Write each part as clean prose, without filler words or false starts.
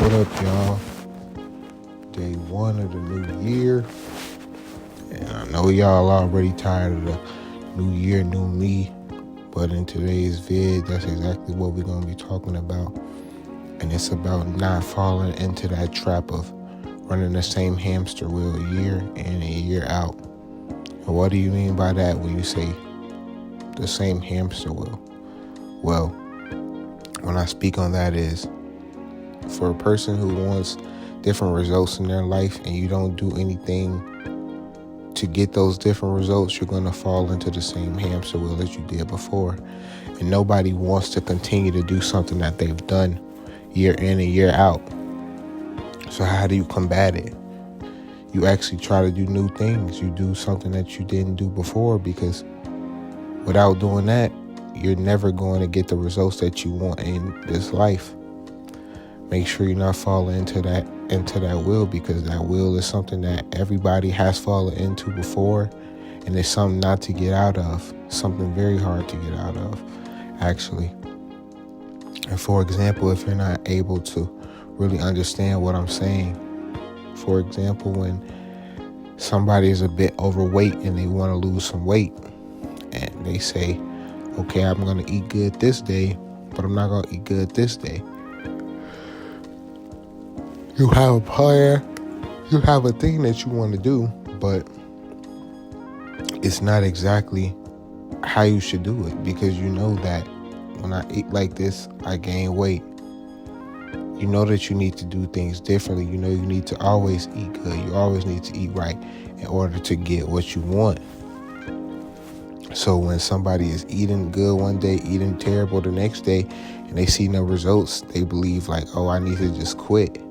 What up, y'all? Day one of the new year. And I know y'all already tired of the new year, new me. But in today's vid, that's exactly what we're going to be talking about. And it's about not falling into that trap of running the same hamster wheel a year in and a year out. And what do you mean by that when you say the same hamster wheel? Well, when I speak on that is, for a person who wants different results in their life and you don't do anything to get those different results, you're going to fall into the same hamster wheel as you did before. And nobody wants to continue to do something that they've done year in and year out. So how do you combat it? You actually try to do new things. You do something that you didn't do before, because without doing that, you're never going to get the results that you want in this life. Make sure you're not falling into that wheel, because that wheel is something that everybody has fallen into before, and it's something not to get out of, something very hard to get out of, actually. And for example, if you're not able to really understand what I'm saying, for example, when somebody is a bit overweight and they want to lose some weight, and they say, okay, I'm going to eat good this day, but I'm not going to eat good this day. You have a plan, you have a thing that you want to do, but it's not exactly how you should do it, because you know that when I eat like this, I gain weight. You know that you need to do things differently. You know you need to always eat good. You always need to eat right in order to get what you want. So when somebody is eating good one day, eating terrible the next day, and they see no results, they believe like, oh, I need to just quit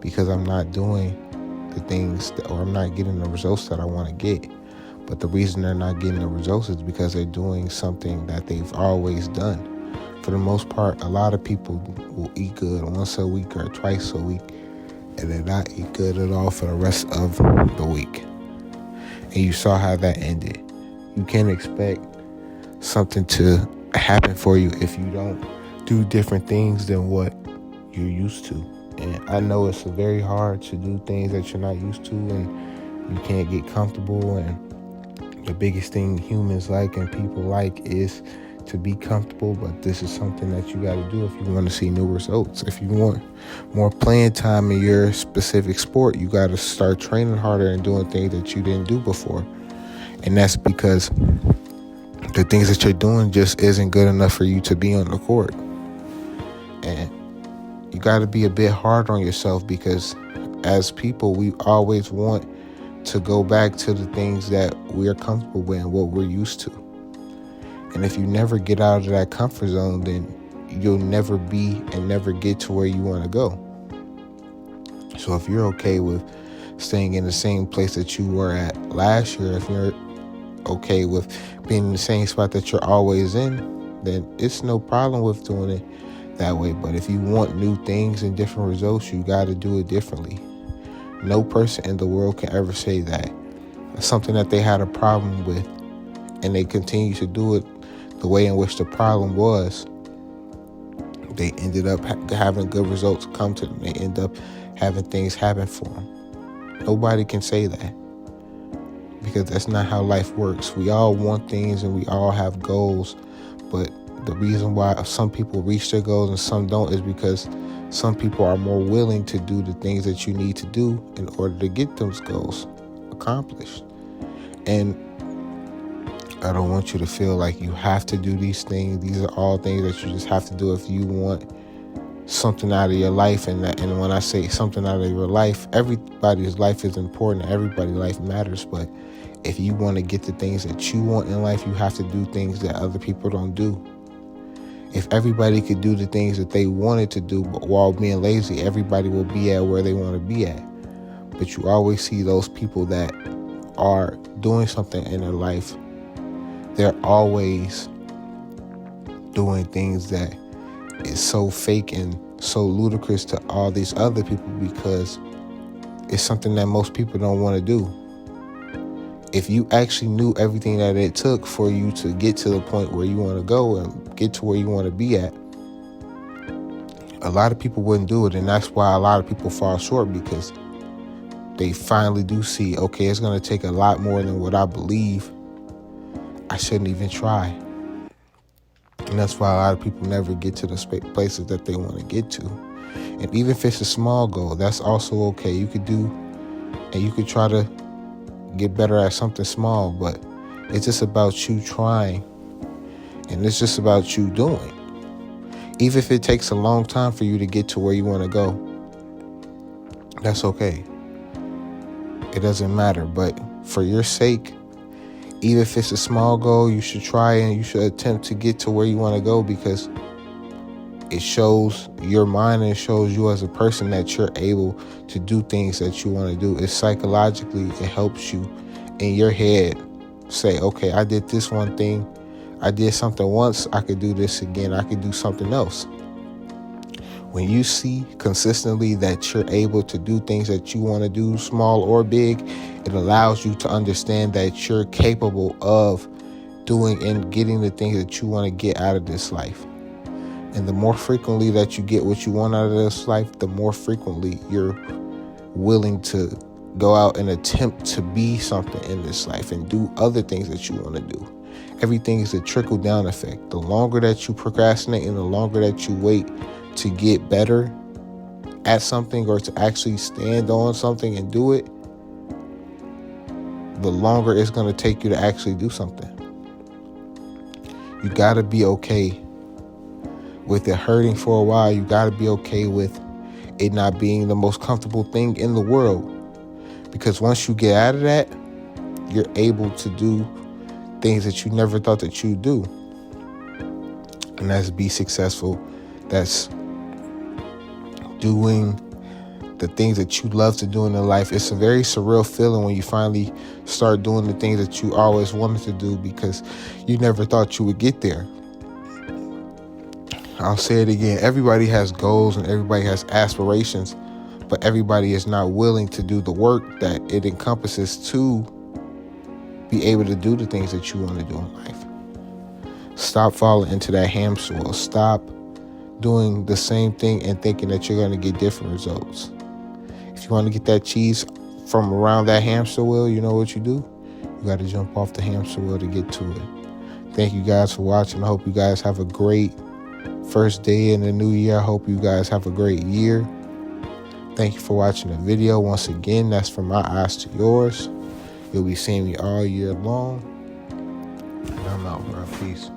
because I'm not doing the things or I'm not getting the results that I want to get. But the reason they're not getting the results is because they're doing something that they've always done. For the most part, a lot of people will eat good once a week or twice a week, and then not eat good at all for the rest of the week. And you saw how that ended. You can't expect something to happen for you if you don't do different things than what you're used to. And I know it's very hard to do things that you're not used to, and you can't get comfortable. And the biggest thing humans like and people like is to be comfortable. But this is something that you got to do if you want to see new results. If you want more playing time in your specific sport, you got to start training harder and doing things that you didn't do before. And that's because the things that you're doing just isn't good enough for you to be on the court. And you got to be a bit hard on yourself, because as people, we always want to go back to the things that we're comfortable with and what we're used to. And if you never get out of that comfort zone, then you'll never be and never get to where you want to go. So if you're okay with staying in the same place that you were at last year, if you're okay with being in the same spot that you're always in, then it's no problem with doing it that way. But if you want new things and different results, you got to do it differently. No person in the world can ever say that something that they had a problem with and they continue to do it the way in which the problem was, they ended up having good results come to them. They end up having things happen for them. Nobody can say that, because that's not how life works. We all want things and we all have goals, but the reason why some people reach their goals and some don't is because some people are more willing to do the things that you need to do in order to get those goals accomplished. And I don't want you to feel like you have to do these things. These are all things that you just have to do if you want something out of your life. And when I say something out of your life, everybody's life is important. Everybody's life matters. But if you want to get the things that you want in life, you have to do things that other people don't do. If everybody could do the things that they wanted to do, but while being lazy, everybody will be at where they want to be at. But you always see those people that are doing something in their life. They're always doing things that is so fake and so ludicrous to all these other people, because it's something that most people don't want to do. If you actually knew everything that it took for you to get to the point where you want to go and get to where you want to be at, A lot of people wouldn't do it, and that's why a lot of people fall short, because they finally do see, okay, it's going to take a lot more than what I believe. I shouldn't even try. And that's why a lot of people never get to the places that they want to get to. And even if it's a small goal, that's also okay. You could do, and you could try to get better at something small, but it's just about you trying, and it's just about you doing. Even if it takes a long time for you to get to where you want to go, that's okay. It doesn't matter. But for your sake, even if it's a small goal, you should try and you should attempt to get to where you want to go, because it shows your mind and it shows you as a person that you're able to do things that you want to do. It psychologically, it helps you in your head say, okay, I did this one thing. I did something once. I could do this again. I could do something else. When you see consistently that you're able to do things that you want to do, small or big, it allows you to understand that you're capable of doing and getting the things that you want to get out of this life. And the more frequently that you get what you want out of this life, the more frequently you're willing to go out and attempt to be something in this life and do other things that you want to do. Everything is a trickle-down effect. The longer that you procrastinate and the longer that you wait to get better at something or to actually stand on something and do it, the longer it's going to take you to actually do something. You got to be okay with it hurting for a while. You got to be okay with it not being the most comfortable thing in the world. Because once you get out of that, you're able to do things that you never thought that you'd do. And that's be successful. That's doing the things that you love to do in life. It's a very surreal feeling when you finally start doing the things that you always wanted to do, because you never thought you would get there. I'll say it again. Everybody has goals and everybody has aspirations, but everybody is not willing to do the work that it encompasses to be able to do the things that you want to do in life. Stop falling into that hamster wheel. Stop doing the same thing and thinking that you're going to get different results. If you want to get that cheese from around that hamster wheel, you know what you do? You got to jump off the hamster wheel to get to it. Thank you guys for watching. I hope you guys have a great first day in the new year. I hope you guys have a great year. Thank you for watching the video. Once again, that's from my eyes to yours. You'll be seeing me all year long. And I'm out, bro. Peace.